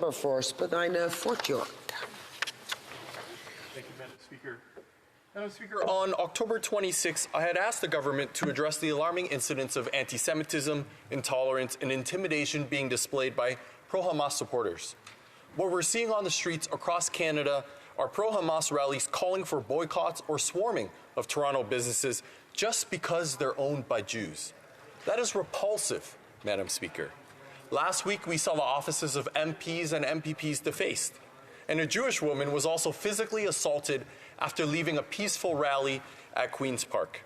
member for Spadina, Fort York. Thank you, Madam Speaker. Madam Speaker, on October 26, I had asked the government to address the alarming incidents of anti-Semitism, intolerance, and intimidation being displayed by pro-Hamas supporters. What we're seeing on the streets across Canada are pro-Hamas rallies calling for boycotts or swarming of Toronto businesses just because they're owned by Jews. That is repulsive, Madam Speaker. Last week, we saw the offices of MPs and MPPs defaced, and a Jewish woman was also physically assaulted after leaving a peaceful rally at Queen's Park.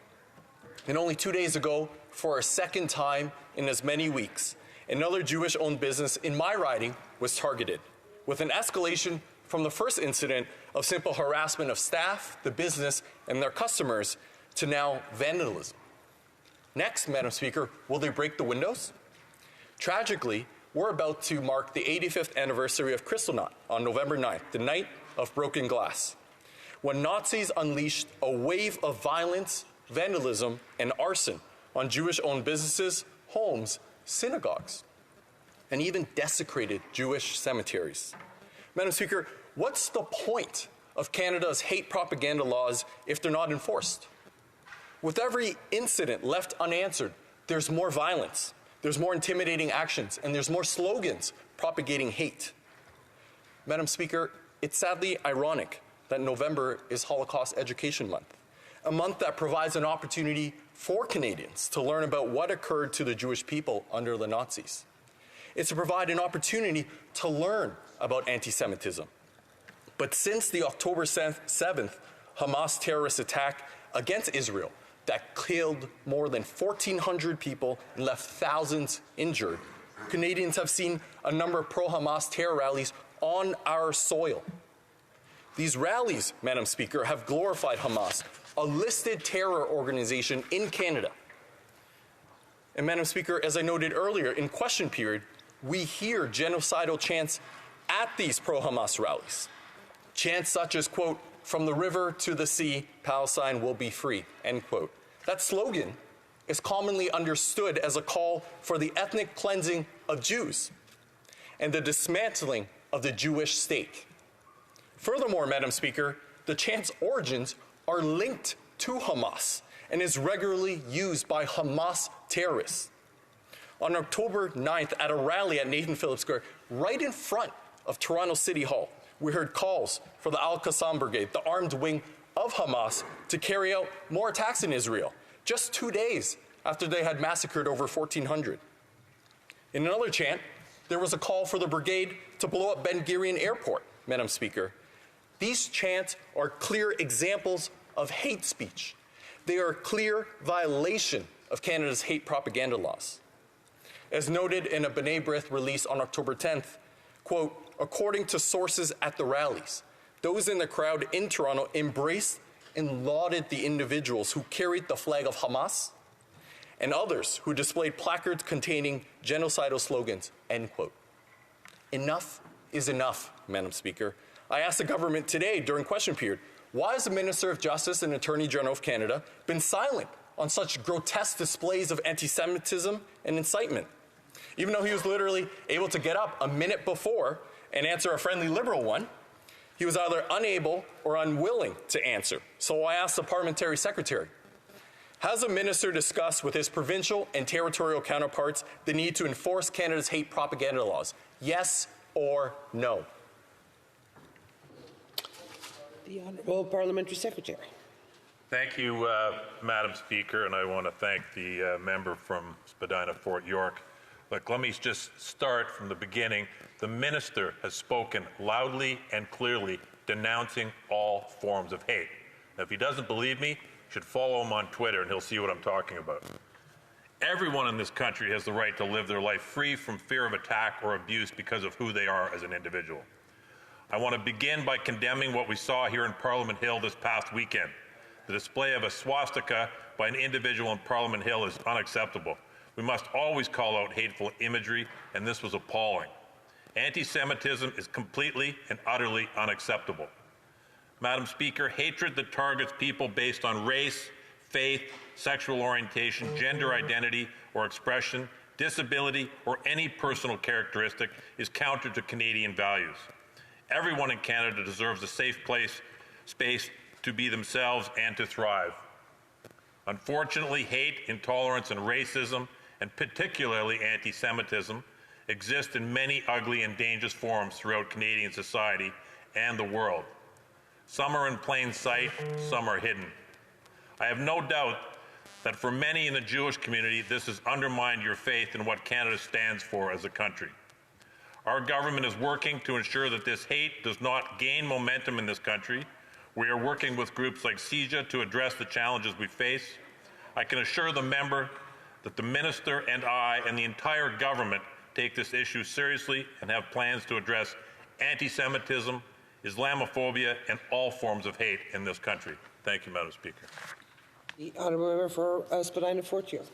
And only 2 days ago, for a second time in as many weeks, another Jewish-owned business in my riding was targeted, with an escalation from the first incident of simple harassment of staff, the business, and their customers to now vandalism. Next, Madam Speaker, will they break the windows? Tragically, we're about to mark the 85th anniversary of Kristallnacht on November 9th, the night of broken glass, when Nazis unleashed a wave of violence, vandalism, and arson on Jewish-owned businesses, homes, synagogues, and even desecrated Jewish cemeteries. Madam Speaker, what's the point of Canada's hate propaganda laws if they're not enforced? With every incident left unanswered, there's more violence, there's more intimidating actions, and there's more slogans propagating hate. Madam Speaker, it's sadly ironic that November is Holocaust Education Month, a month that provides an opportunity for Canadians to learn about what occurred to the Jewish people under the Nazis. It's to provide an opportunity to learn about anti-Semitism. But since the October 7th Hamas terrorist attack against Israel that killed more than 1,400 people and left thousands injured, Canadians have seen a number of pro-Hamas terror rallies on our soil. These rallies, Madam Speaker, have glorified Hamas, a listed terror organization in Canada. And Madam Speaker, as I noted earlier, in question period, we hear genocidal chants at these pro-Hamas rallies. Chants such as, quote, "From the river to the sea, Palestine will be free," end quote. That slogan is commonly understood as a call for the ethnic cleansing of Jews and the dismantling of the Jewish state. Furthermore, Madam Speaker, the chant's origins are linked to Hamas and is regularly used by Hamas terrorists. On October 9th, at a rally at Nathan Phillips Square, right in front of Toronto City Hall, we heard calls for the Al-Qassam Brigade, the armed wing of Hamas, to carry out more attacks in Israel, just 2 days after they had massacred over 1,400. In another chant, there was a call for the brigade to blow up Ben Gurion Airport, Madam Speaker. These chants are clear examples of hate speech. They are a clear violation of Canada's hate propaganda laws. As noted in a B'nai B'rith release on October 10th, quote, "According to sources at the rallies, those in the crowd in Toronto embraced and lauded the individuals who carried the flag of Hamas and others who displayed placards containing genocidal slogans," end quote. Enough is enough, Madam Speaker. I asked the government today during question period, why has the Minister of Justice and Attorney General of Canada been silent on such grotesque displays of anti-Semitism and incitement? Even though he was literally able to get up a minute before and answer a friendly Liberal one, he was either unable or unwilling to answer. So I asked the parliamentary secretary, has the minister discussed with his provincial and territorial counterparts the need to enforce Canada's hate propaganda laws? Yes or no? The Honourable Parliamentary Secretary. Thank you, Madam Speaker, and I want to thank the member from Spadina, Fort York. Look, let me just start from the beginning. The minister has spoken loudly and clearly denouncing all forms of hate. Now, if he doesn't believe me, you should follow him on Twitter and he'll see what I'm talking about. Everyone in this country has the right to live their life free from fear of attack or abuse because of who they are as an individual. I want to begin by condemning what we saw here in Parliament Hill this past weekend. The display of a swastika by an individual in Parliament Hill is unacceptable. We must always call out hateful imagery, and this was appalling. Anti-Semitism is completely and utterly unacceptable. Madam Speaker, hatred that targets people based on race, faith, sexual orientation, gender identity, or expression disability, or any personal characteristic is counter to Canadian values. Everyone in Canada deserves a safe space to be themselves and to thrive. Unfortunately, hate, intolerance, and racism, and particularly anti-Semitism, exist in many ugly and dangerous forms throughout Canadian society and the world. Some are in plain sight, some are hidden. I have no doubt that for many in the Jewish community, this has undermined your faith in what Canada stands for as a country. Our government is working to ensure that this hate does not gain momentum in this country. We are working with groups like CIJA to address the challenges we face. I can assure the member that the Minister and I and the entire government take this issue seriously and have plans to address anti-Semitism, Islamophobia, and all forms of hate in this country. Thank you, Madam Speaker. The honourable member for Spadina-Fort York.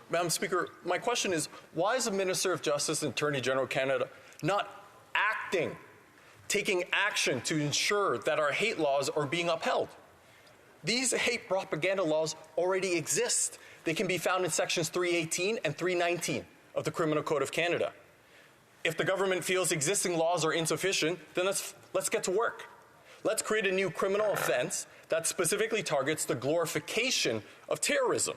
Madam Speaker, my question is, why is the Minister of Justice and Attorney General of Canada not taking action to ensure that our hate laws are being upheld? These hate propaganda laws already exist. They can be found in sections 318 and 319 of the Criminal Code of Canada. If the government feels existing laws are insufficient, then let's get to work. Let's create a new criminal offense that specifically targets the glorification of terrorism.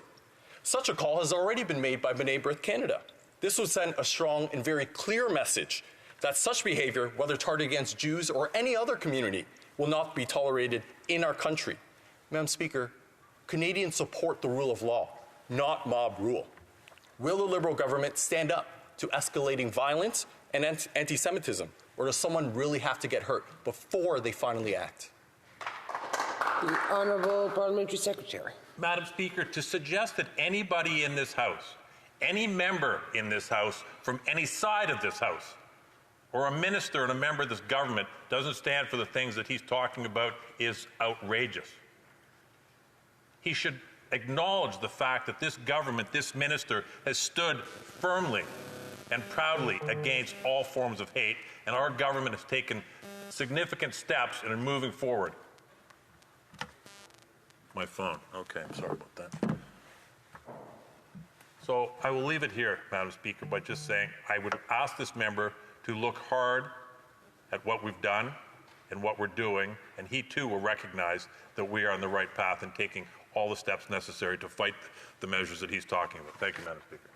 Such a call has already been made by B'nai B'rith Canada. This would send a strong and very clear message that such behavior, whether targeted against Jews or any other community, will not be tolerated in our country. Madam Speaker, Canadians support the rule of law, not mob rule. Will the Liberal government stand up to escalating violence and anti-Semitism, or does someone really have to get hurt before they finally act? The honourable parliamentary secretary. Madam Speaker, to suggest that anybody in this House, any member in this House, from any side of this House, or a minister and a member of this government doesn't stand for the things that he's talking about is outrageous. He should acknowledge the fact that this government, this minister, has stood firmly and proudly against all forms of hate, and our government has taken significant steps and are moving forward. My phone. Okay, I'm sorry about that. So I will leave it here, Madam Speaker, by just saying I would ask this member to look hard at what we've done and what we're doing, and he too will recognize that we are on the right path and taking all the steps necessary to fight the measures that he's talking about. Thank you, Madam Speaker.